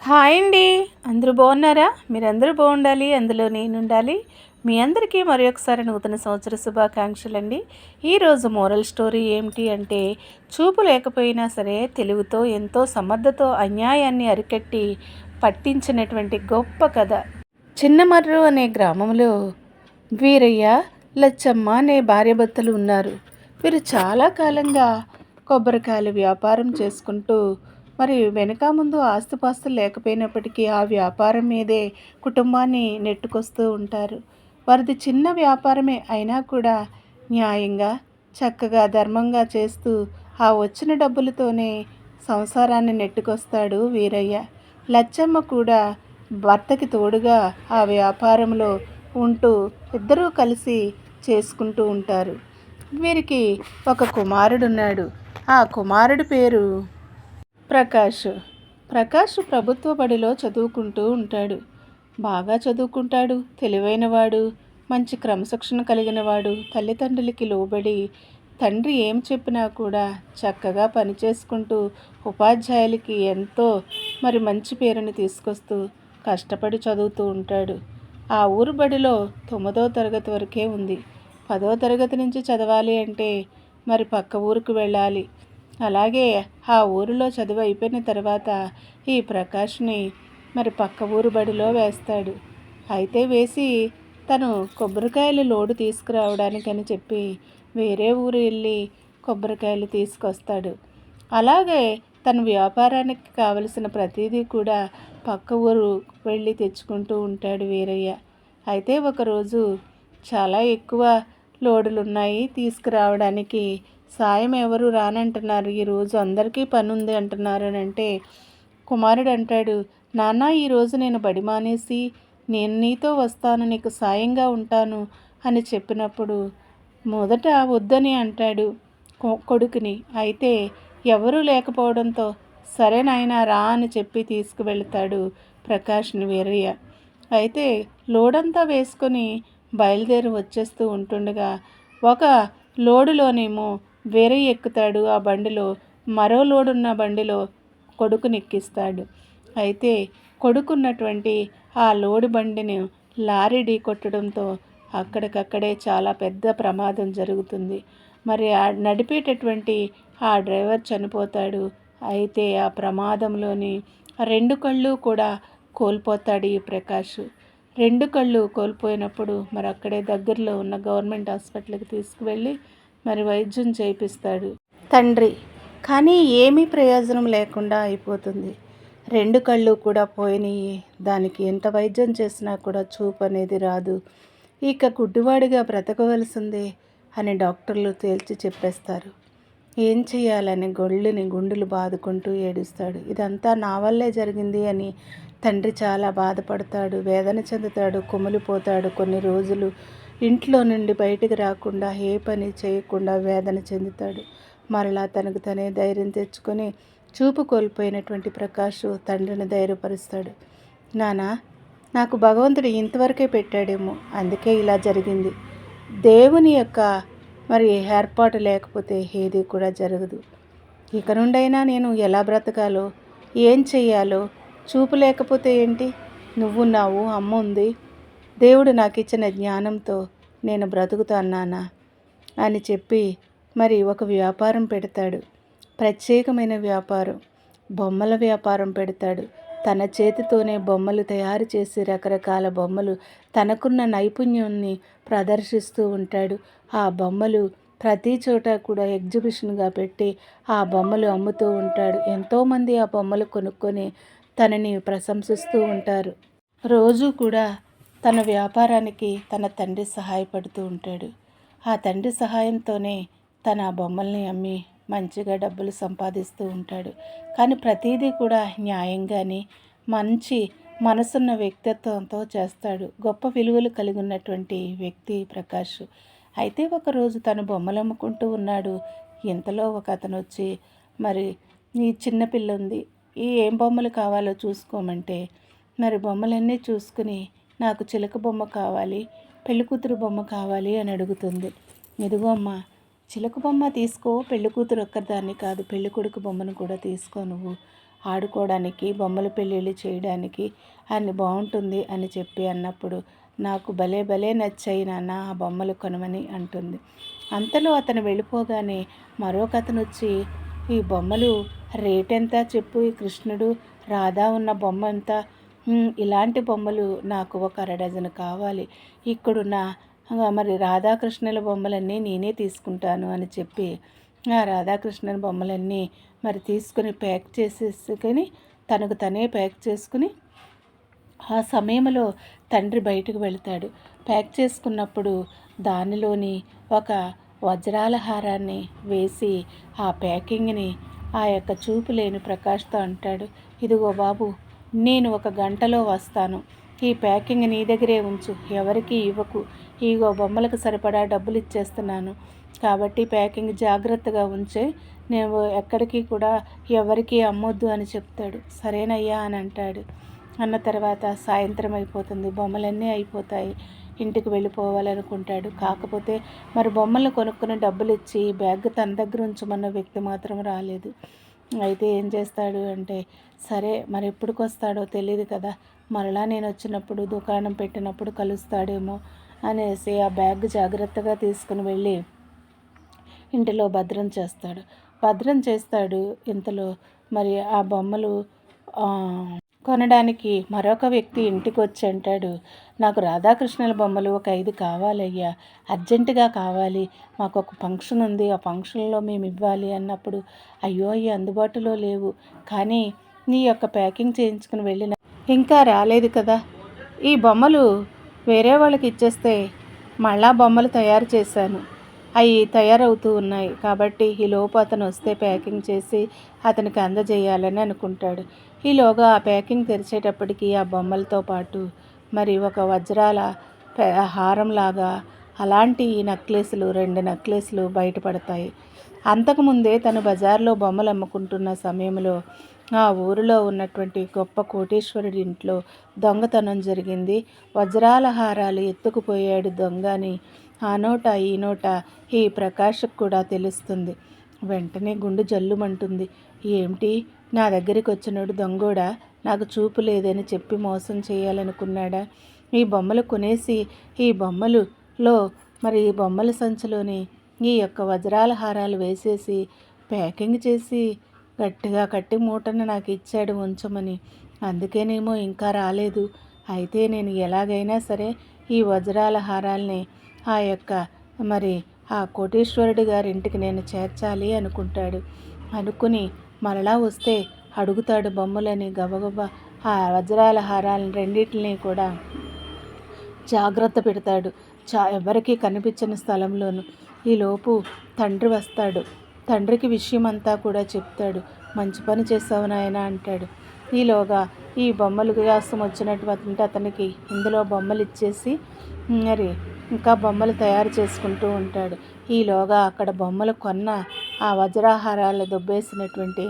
Hi అండి. అందరూ బాగున్నారా? మీరందరూ బాగుండాలి, అందులో నేనుండాలి. మీ అందరికీ మరి ఒకసారి నూతన సంవత్సర శుభాకాంక్షలండి. ఈరోజు మోరల్ స్టోరీ ఏమిటి అంటే, చూపు లేకపోయినా సరే తెలుగుతో ఎంతో సమర్థతో అన్యాయాన్ని అరికట్టి పట్టించినటువంటి గొప్ప కథ. చిన్నమర్రు అనే గ్రామంలో వీరయ్య, లచ్చమ్మ అనే భార్యాభర్తలు ఉన్నారు. వీరు చాలా కాలంగా కొబ్బరికాయల వ్యాపారం చేసుకుంటూ మరి వెనక ముందు ఆస్తుపాస్తులు లేకపోయినప్పటికీ ఆ వ్యాపారం మీదే కుటుంబాన్ని నెట్టుకొస్తూ ఉంటారు. వారిది చిన్న వ్యాపారమే అయినా కూడా న్యాయంగా చక్కగా ధర్మంగా చేస్తూ ఆ వచ్చిన డబ్బులతోనే సంసారాన్ని నెట్టుకొస్తాడు వీరయ్య. లచ్చమ్మ కూడా భర్తకి తోడుగా ఆ వ్యాపారంలో ఉంటూ ఇద్దరూ కలిసి చేసుకుంటూ ఉంటారు. వీరికి ఒక కుమారుడున్నాడు. ఆ కుమారుడి పేరు ప్రకాష్. ప్రకాష్ ప్రభుత్వ బడిలో చదువుకుంటూ ఉంటాడు. బాగా చదువుకుంటాడు, తెలివైనవాడు, మంచి క్రమశిక్షణ కలిగినవాడు, తల్లిదండ్రులకి లోబడి తండ్రి ఏం చెప్పినా కూడా చక్కగా పనిచేసుకుంటూ ఉపాధ్యాయులకి ఎంతో మంచి పేరుని తీసుకొస్తూ కష్టపడి చదువుతూ ఉంటాడు. ఆ ఊరు బడిలో 9వ తరగతి వరకే ఉంది. 10వ తరగతి నుంచి చదవాలి అంటే పక్క ఊరికి వెళ్ళాలి. అలాగే ఆ ఊరిలో చదువు అయిపోయిన తర్వాత ఈ ప్రకాష్ని పక్క ఊరు బడిలో వేస్తాడు. అయితే వేసి తను కొబ్బరికాయలు లోడు తీసుకురావడానికని చెప్పి వేరే ఊరు వెళ్ళి కొబ్బరికాయలు తీసుకొస్తాడు. అలాగే తన వ్యాపారానికి కావలసిన ప్రతిదీ కూడా పక్క ఊరు వెళ్ళి తెచ్చుకుంటూ ఉంటాడు వీరయ్య. అయితే ఒకరోజు చాలా ఎక్కువ లోడులు ఉన్నాయి తీసుకురావడానికి, సాయం ఎవరు రానంటున్నారు, ఈరోజు అందరికీ పని ఉంది అంటున్నారు అని అంటే కుమారుడు అంటాడు, నాన్న ఈరోజు నేను బడి మానేసి నేను నీతో వస్తాను, నీకు సాయంగా ఉంటాను అని చెప్పినప్పుడు మొదట వద్దని అంటాడు కొడుకుని. అయితే ఎవరూ లేకపోవడంతో సరే నాయనా రా అని చెప్పి తీసుకువెళ్తాడు ప్రకాష్ని వీరయ్య. అయితే లోడంతా వేసుకొని బయలుదేరి వచ్చేస్తూ ఉంటుండగా ఒక లోడులోనేమో వీరయ్య ఎక్కుతాడు. ఆ బండిలో మరో లోడున్న బండిలో కొడుకుని ఎక్కిస్తాడు. అయితే కొడుకున్నటువంటి ఆ లోడు బండిని లారీ ఢీ కొట్టడంతో అక్కడికక్కడే చాలా పెద్ద ప్రమాదం జరుగుతుంది. ఆ నడిపేటటువంటి ఆ డ్రైవర్ చనిపోతాడు. అయితే ఆ ప్రమాదంలోని 2 కళ్ళు కూడా కోల్పోతాడు ఈ ప్రకాష్. 2 కళ్ళు కోల్పోయినప్పుడు అక్కడే దగ్గరలో ఉన్న గవర్నమెంట్ హాస్పిటల్కి తీసుకువెళ్ళి వైద్యం చేయిస్తాడు తండ్రి. కానీ ఏమీ ప్రయోజనం లేకుండా అయిపోతుంది. 2 కళ్ళు కూడా పోయినాయి. దానికి ఎంత వైద్యం చేసినా కూడా చూపు అనేది రాదు. ఇక గుడ్డివాడిగా బ్రతకవలసిందే అని డాక్టర్లు తేల్చి చెప్పేస్తారు. ఏం చేయాలని గుండెలు బాదుకుంటూ ఏడుస్తాడు. ఇదంతా నా వల్లే జరిగింది అని తండ్రి చాలా బాధపడతాడు, వేదన చెందుతాడు, కుమిలిపోతాడు. కొన్ని రోజులు ఇంట్లో నుండి బయటికి రాకుండా ఏ పని చేయకుండా వేదన చెందుతాడు. మరలా తనకు తనే ధైర్యం తెచ్చుకొని చూపు కోల్పోయినటువంటి ప్రకాష్ తండ్రిని ధైర్యపరుస్తాడు. నానా, నాకు భగవంతుడు ఇంతవరకే పెట్టాడేమో, అందుకే ఇలా జరిగింది. దేవుని యొక్క ఏర్పాటు లేకపోతే ఏది కూడా జరగదు. ఇక నుండైనా నేను ఎలా బ్రతకాలో, ఏం చెయ్యాలో, చూపు లేకపోతే ఏంటి, నువ్వున్నావు, అమ్మ ఉంది, దేవుడు నాకు ఇచ్చిన జ్ఞానంతో నేను బ్రతుకుతాను నాన్న అని చెప్పి ఒక వ్యాపారం పెడతాడు. ప్రత్యేకమైన వ్యాపారం, బొమ్మల వ్యాపారం పెడతాడు. తన చేతితోనే బొమ్మలు తయారు చేసి రకరకాల బొమ్మలు తనకున్న నైపుణ్యాన్ని ప్రదర్శిస్తూ ఉంటాడు. ఆ బొమ్మలు ప్రతి చోట కూడా ఎగ్జిబిషన్గా పెట్టి ఆ బొమ్మలు అమ్ముతూ ఉంటాడు. ఎంతోమంది ఆ బొమ్మలు కొనుక్కొని తనని ప్రశంసిస్తూ ఉంటారు. రోజు కూడా తన వ్యాపారానికి తన తండ్రి సహాయపడుతూ ఉంటాడు. ఆ తండ్రి సహాయంతోనే తన బొమ్మల్ని అమ్మి మంచిగా డబ్బులు సంపాదిస్తూ ఉంటాడు. కానీ ప్రతిదీ కూడా న్యాయంగానే మంచి మనసున్న వ్యక్తిత్వంతో చేస్తాడు. గొప్ప విలువలు కలిగి ఉన్నటువంటి వ్యక్తి ప్రకాష్. అయితే ఒకరోజు తను బొమ్మలు అమ్ముకుంటూ ఉన్నాడు. ఇంతలో ఒక అతను వచ్చి ఈ చిన్నపిల్ల ఉంది, ఏం బొమ్మలు కావాలో చూసుకోమంటే బొమ్మలన్నీ చూసుకుని నాకు చిలక బొమ్మ కావాలి, పెళ్ళికూతురు బొమ్మ కావాలి అని అడుగుతుంది. ఇదిగో అమ్మా, చిలక బొమ్మ తీసుకో, పెళ్ళికూతురు ఒక్కదాన్ని కాదు పెళ్ళికొడుకు బొమ్మను కూడా తీసుకో నువ్వు ఆడుకోవడానికి, బొమ్మల పెళ్ళిళ్ళు చేయడానికి అన్ని బాగుంటుంది అని చెప్పి అన్నప్పుడు నాకు భలే భలే నచ్చాయి నాన్న ఆ బొమ్మలు కొనమని అంటుంది. అంతలో అతను వెళ్ళిపోగానే మరొక అతను వచ్చి, ఈ బొమ్మలు రేట్ ఎంత చెప్పు, ఈ కృష్ణుడు రాధా ఉన్న బొమ్మ ఎంత, ఇలాంటి బొమ్మలు నాకు ఒక అరడజను కావాలి, ఇక్కడున్న మరి రాధాకృష్ణుల బొమ్మలన్నీ నేనే తీసుకుంటాను అని చెప్పి ఆ రాధాకృష్ణుల బొమ్మలన్నీ మరి తీసుకుని ప్యాక్ చేసేసుకొని తనకు తనే ప్యాక్ చేసుకుని ఆ సమయంలో తండ్రి బయటకు వెళ్తాడు. ప్యాక్ చేసుకున్నప్పుడు దానిలోని ఒక వజ్రాల హారాన్ని వేసి ఆ ప్యాకింగ్ని ఆ యొక్క చూపు లేని ప్రకాష్తో అంటాడు, ఇదిగో బాబు, నేను 1 గంటలో వస్తాను, ఈ ప్యాకింగ్ నీ దగ్గరే ఉంచు, ఎవరికి ఇవ్వకు, ఇగో బొమ్మలకు సరిపడా డబ్బులు ఇచ్చేస్తున్నాను కాబట్టి ప్యాకింగ్ జాగ్రత్తగా ఉంచే, నేను ఎక్కడికి కూడా ఎవరికి అమ్మొద్దు అని చెప్తాడు. సరేనయ్యా అని అంటాడు. అన్న తర్వాత సాయంత్రం అయిపోతుంది, బొమ్మలన్నీ అయిపోతాయి, ఇంటికి వెళ్ళిపోవాలనుకుంటాడు. కాకపోతే మరి బొమ్మలు కొనుక్కుని డబ్బులు ఇచ్చి బ్యాగ్ తన దగ్గర ఉంచమన్న వ్యక్తి మాత్రం రాలేదు. అయితే ఏం చేస్తాడు అంటే, సరే మరి ఎప్పుడుకి వస్తాడో తెలియదు కదా, మరలా నేను వచ్చినప్పుడు దుకాణం పెట్టినప్పుడు కలుస్తాడేమో అనేసి ఆ బ్యాగ్ జాగ్రత్తగా తీసుకుని వెళ్ళి ఇంటిలో భద్రం చేస్తాడు. ఇంతలో మరి ఆ బొమ్మలు కొనడానికి మరొక వ్యక్తి ఇంటికి వచ్చి అంటాడు, నాకు రాధాకృష్ణుల బొమ్మలు ఒక 5 కావాలయ్యా, అర్జెంటుగా కావాలి, మాకు ఒక ఫంక్షన్ ఉంది, ఆ ఫంక్షన్లో మేము ఇవ్వాలి అన్నప్పుడు, అయ్యో అవి అందుబాటులో లేవు, కానీ నీ యొక్క ప్యాకింగ్ చేయించుకుని వెళ్ళిన ఇంకా రాలేదు కదా, ఈ బొమ్మలు వేరే వాళ్ళకి ఇచ్చేస్తే మళ్ళా బొమ్మలు తయారు చేశాను, అవి తయారవుతూ ఉన్నాయి కాబట్టి ఈలోపు అతను వస్తే ప్యాకింగ్ చేసి అతనికి అందజేయాలని అనుకుంటాడు. ఈలోగా ఆ ప్యాకింగ్ తెరిచేటప్పటికి ఆ బొమ్మలతో పాటు మరి ఒక వజ్రాల హారంలాగా అలాంటి నెక్లెస్లు 2 నెక్లెస్లు బయటపడతాయి. అంతకుముందే తను బజార్లో బొమ్మలు అమ్ముకుంటున్న సమయంలో ఆ ఊరిలో ఉన్నటువంటి గొప్ప కోటీశ్వరుడి ఇంట్లో దొంగతనం జరిగింది. వజ్రాల హారాలు ఎత్తుకుపోయాడు దొంగ అని ఆ నోట ఈ నోట ఈ ప్రకాష్కు కూడా తెలుస్తుంది. వెంటనే గుండె జల్లుమంటుంది. ఏమిటి, నా దగ్గరికి వచ్చినోడు దొంగోడా, నాకు చూపు లేదని చెప్పి మోసం చేయాలనుకున్నాడా, ఈ బొమ్మలు కొనేసి ఈ బొమ్మలులో మరి ఈ బొమ్మల సంచిలోని ఈ యొక్క వజ్రాల హారాలు వేసేసి ప్యాకింగ్ చేసి గట్టిగా కట్టి మూటను నాకు ఇచ్చాడు ఉంచమని, అందుకేనేమో ఇంకా రాలేదు, అయితే నేను ఎలాగైనా సరే ఈ వజ్రాల హారాల్ని ఆ యొక్క మరి ఆ కోటీశ్వరుడి గారి ఇంటికి నేను చేర్చాలి అనుకుంటాడు. అనుకుని మరలా వస్తే అడుగుతాడు బొమ్మలని, గబగబా ఆ వజ్రాల హారాలను రెండింటిని కూడా జాగ్రత్త పెడతాడు, ఎవరికి కనిపించని స్థలంలోను. ఈలోపు తండ్రి వస్తాడు. తండ్రికి విషయం అంతా కూడా చెప్తాడు. మంచి పని చేసావు నాయన అంటాడు. ఈలోగా ఈ బొమ్మలు కోసం వచ్చినటువంటి అతనికి ఇందులో బొమ్మలు ఇచ్చేసి మరి ఇంకా బొమ్మలు తయారు చేసుకుంటూ ఉంటాడు. ఈలోగా అక్కడ బొమ్మలు కొన్న ఆ వజ్రాహారాలు దొబ్బేసినటువంటి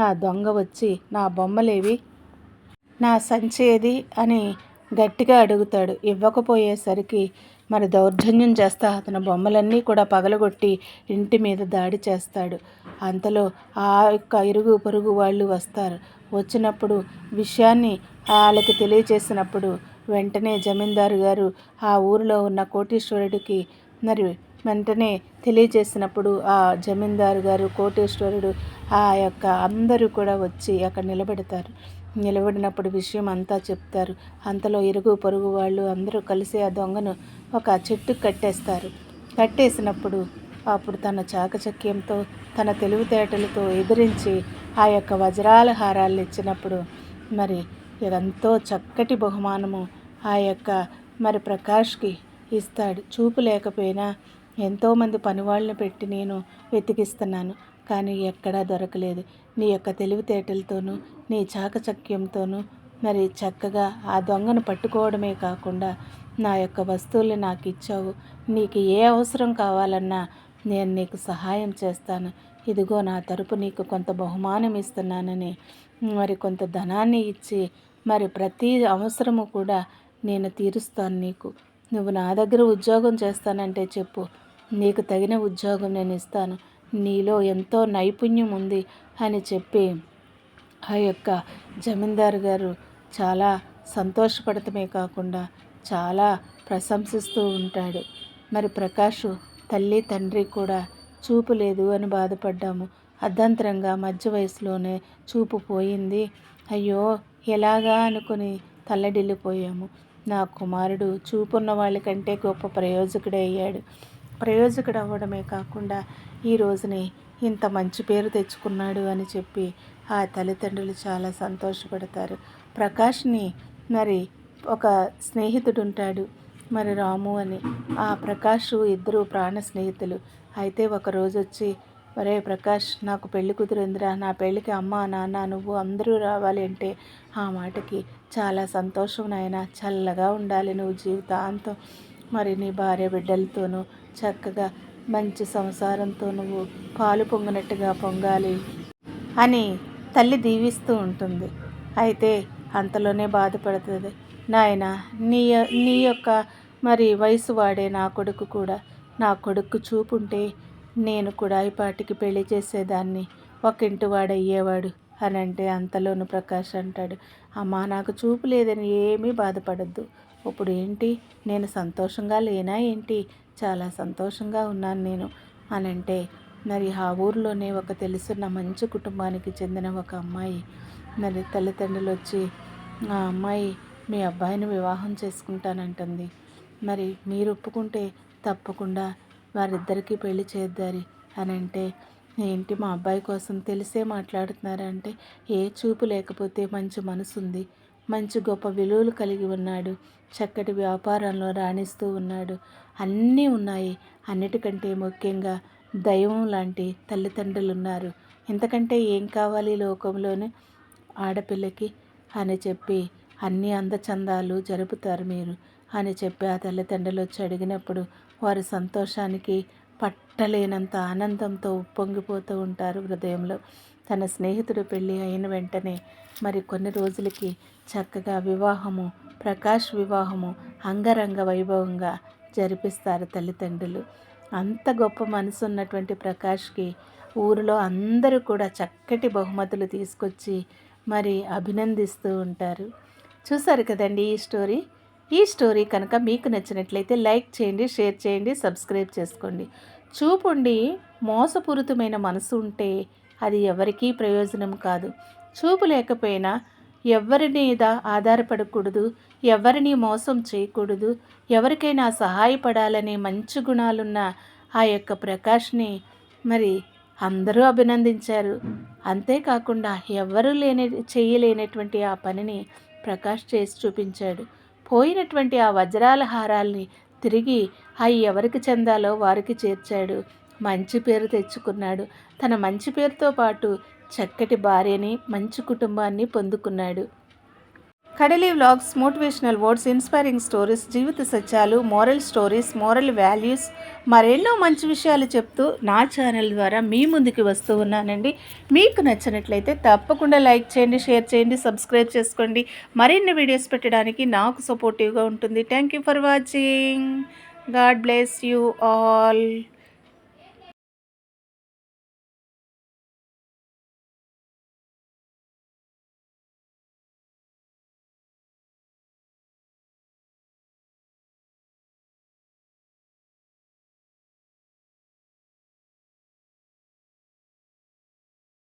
ఆ దొంగ వచ్చి, నా బొమ్మలేవి, నా సంచి ఏది అని గట్టిగా అడుగుతాడు. ఇవ్వకపోయేసరికి మరి దౌర్జన్యం చేస్తా అతని బొమ్మలన్నీ కూడా పగలగొట్టి ఇంటి మీద దాడి చేస్తాడు. అంతలో ఆ యొక్క ఇరుగు పొరుగు వాళ్ళు వస్తారు. వచ్చినప్పుడు విషయాన్ని వాళ్ళకి తెలియచేసినప్పుడు వెంటనే జమీందారు గారు ఆ ఊరిలో ఉన్న కోటీశ్వరుడికి మరి వెంటనే తెలియచేసినప్పుడు ఆ జమీందారు గారు, కోటీశ్వరుడు, ఆ యొక్క అందరూ కూడా వచ్చి అక్కడ నిలబడినప్పుడు విషయం అంతా చెప్తారు. అంతలో ఇరుగు పొరుగు వాళ్ళు అందరూ కలిసి ఆ దొంగను ఒక చెట్టుకు కట్టేసినప్పుడు అప్పుడు తన చాకచక్యంతో తన తెలివితేటలతో ఎదిరించి ఆ యొక్క వజ్రాల హారాలు ఇచ్చినప్పుడు మరి ఎంతో చక్కటి బహుమానము ఆ యొక్క మరి ప్రకాష్కి ఇస్తాడు. చూపు లేకపోయినా ఎంతోమంది పనివాళ్ళని పెట్టి నేను వెతికిస్తున్నాను, కానీ ఎక్కడా దొరకలేదు. నీ యొక్క తెలివితేటలతోనూ నీ చాకచక్యంతోనూ మరి చక్కగా ఆ దొంగను పట్టుకోవడమే కాకుండా నా యొక్క వస్తువుల్ని నాకు ఇచ్చావు. నీకు ఏ అవసరం కావాలన్నా నేను నీకు సహాయం చేస్తాను. ఇదిగో నా తరపు నీకు కొంత బహుమానం ఇస్తున్నానని మరి కొంత ధనాన్ని ఇచ్చి మరి ప్రతి అవసరము కూడా నేను తీరుస్తాను నీకు. నువ్వు నా దగ్గర ఉద్యోగం చేస్తానంటే చెప్పు, నీకు తగిన ఉద్యోగం నేను ఇస్తాను. నీలో ఎంతో నైపుణ్యం ఉంది అని చెప్పి ఆ యొక్క జమీందారు గారు చాలా సంతోషపడటమే కాకుండా చాలా ప్రశంసిస్తూ ఉంటాడు. మరి ప్రకాష్ తల్లి తండ్రి కూడా చూపు లేదు అని బాధపడ్డాము. అర్ధంతరంగా మధ్య వయసులోనే చూపు పోయింది. అయ్యో ఎలాగా అనుకుని తల్లడిల్లిపోయాము. నా కుమారుడు చూపున్న వాళ్ళకంటే గొప్ప ప్రయోజకుడే అయ్యాడు. ప్రయోజకుడు అవ్వడమే కాకుండా ఈ రోజుని ఇంత మంచి పేరు తెచ్చుకున్నాడు అని చెప్పి ఆ తల్లిదండ్రులు చాలా సంతోషపడతారు. ప్రకాష్ని మరి ఒక స్నేహితుడు ఉంటాడు, మరి రాము అని. ఆ ప్రకాష్ ఇద్దరు ప్రాణ స్నేహితులు. అయితే ఒకరోజు వచ్చి, ఒరే ప్రకాష్, నాకు పెళ్లి కుదిరిందిరా, నా పెళ్ళికి అమ్మ నాన్న నువ్వు అందరూ రావాలి అంటే, ఆ మాటకి చాలా సంతోషం నాయన, చల్లగా ఉండాలి నువ్వు జీవితాంతం, మరి నీ భార్య బిడ్డలతోనూ చక్కగా మంచి సంసారంతో నువ్వు పాలు పొంగినట్టుగా పొంగాలి అని తల్లి దీవిస్తూ ఉంటుంది. అయితే అంతలోనే బాధపడుతుంది. నాయన, నీ నీ యొక్క మరి వయసు వాడే నా కొడుకు కూడా, నా కొడుకు చూపుంటే నేను కూడా ఈ పాటికి పెళ్లి చేసేదాన్ని, ఒక ఇంటి వాడయ్యేవాడు అని అంటే, అంతలోను ప్రకాష్ అంటాడు, అమ్మా నాకు చూపు లేదని ఏమీ బాధపడద్దు. ఇప్పుడు ఏంటి, నేను సంతోషంగా లేనా ఏంటి, చాలా సంతోషంగా ఉన్నాను నేను అని అంటే, మరి ఆ ఊరిలోనే ఒక తెలుసున్న మంచి కుటుంబానికి చెందిన ఒక అమ్మాయి మరి తల్లిదండ్రులు వచ్చి, ఆ అమ్మాయి మీ అబ్బాయిని వివాహం చేసుకుంటానంటుంది, మరి మీరు ఒప్పుకుంటే తప్పకుండా వారిద్దరికీ పెళ్లి చేద్దారి అని అంటే, ఏంటి మా అబ్బాయి కోసం తెలిసే మాట్లాడుతున్నారంటే, ఏ చూపు లేకపోతే మంచి మనసు ఉంది, మంచి గొప్ప విలువలు కలిగి ఉన్నాడు, చక్కటి వ్యాపారంలో రాణిస్తూ ఉన్నాడు, అన్నీ ఉన్నాయి, అన్నిటికంటే ముఖ్యంగా దైవం లాంటి తల్లిదండ్రులు ఉన్నారు, ఇంతకంటే ఏం కావాలి లోకంలోనే ఆడపిల్లకి అని చెప్పి అన్ని అందచందాలు జరుపుతారు మీరు అని చెప్పి ఆ తల్లిదండ్రులు వచ్చి అడిగినప్పుడు వారి సంతోషానికి పట్టలేనంత ఆనందంతో ఉప్పొంగిపోతూ ఉంటారు హృదయంలో. తన స్నేహితుడు పెళ్ళి అయిన వెంటనే మరి కొన్ని రోజులకి చక్కగా వివాహము, ప్రకాష్ వివాహము అంగరంగ వైభవంగా జరిపిస్తారు తల్లిదండ్రులు. అంత గొప్ప మనసు ఉన్నటువంటి ప్రకాష్కి ఊరిలో అందరూ కూడా చక్కటి బహుమతులు తీసుకొచ్చి మరి అభినందిస్తూ ఉంటారు. చూసారు కదండి ఈ స్టోరీ కనుక మీకు నచ్చినట్లయితే లైక్ చేయండి, షేర్ చేయండి, సబ్స్క్రైబ్ చేసుకోండి. చూపుండి మోసపూరితమైన మనసు ఉంటే అది ఎవరికీ ప్రయోజనం కాదు. చూపు లేకపోయినా ఎవరి మీద ఆధారపడకూడదు, ఎవరిని మోసం చేయకూడదు, ఎవరికైనా సహాయపడాలనే మంచి గుణాలున్న ఆ యొక్క ప్రకాష్ని మరి అందరూ అభినందించారు. అంతేకాకుండా ఎవరూ చేయలేనటువంటి ఆ పనిని ప్రకాష్ చేసి చూపించాడు. పోయినటువంటి ఆ వజ్రాల హారాల్ని తిరిగి అవి ఎవరికి చెందాలో వారికి చేర్చాడు. మంచి పేరు తెచ్చుకున్నాడు. తన మంచి పేరుతో పాటు చక్కటి భార్యని, మంచి కుటుంబాన్ని పొందుకున్నాడు. Kadali vlogs, motivational words, inspiring stories, జీవిత సత్యాలు, మోరల్ స్టోరీస్, మోరల్ వాల్యూస్, మరెన్నో మంచి విషయాలు చెప్తూ నా ఛానల్ ద్వారా మీ ముందుకు వస్తూ ఉన్నానండి. మీకు నచ్చినట్లయితే తప్పకుండా లైక్ చేయండి, షేర్ చేయండి, సబ్స్క్రైబ్ చేసుకోండి. మరిన్ని వీడియోస్ పెట్టడానికి నాకు సపోర్టివ్గా ఉంటుంది. Thank you for watching. God bless you all.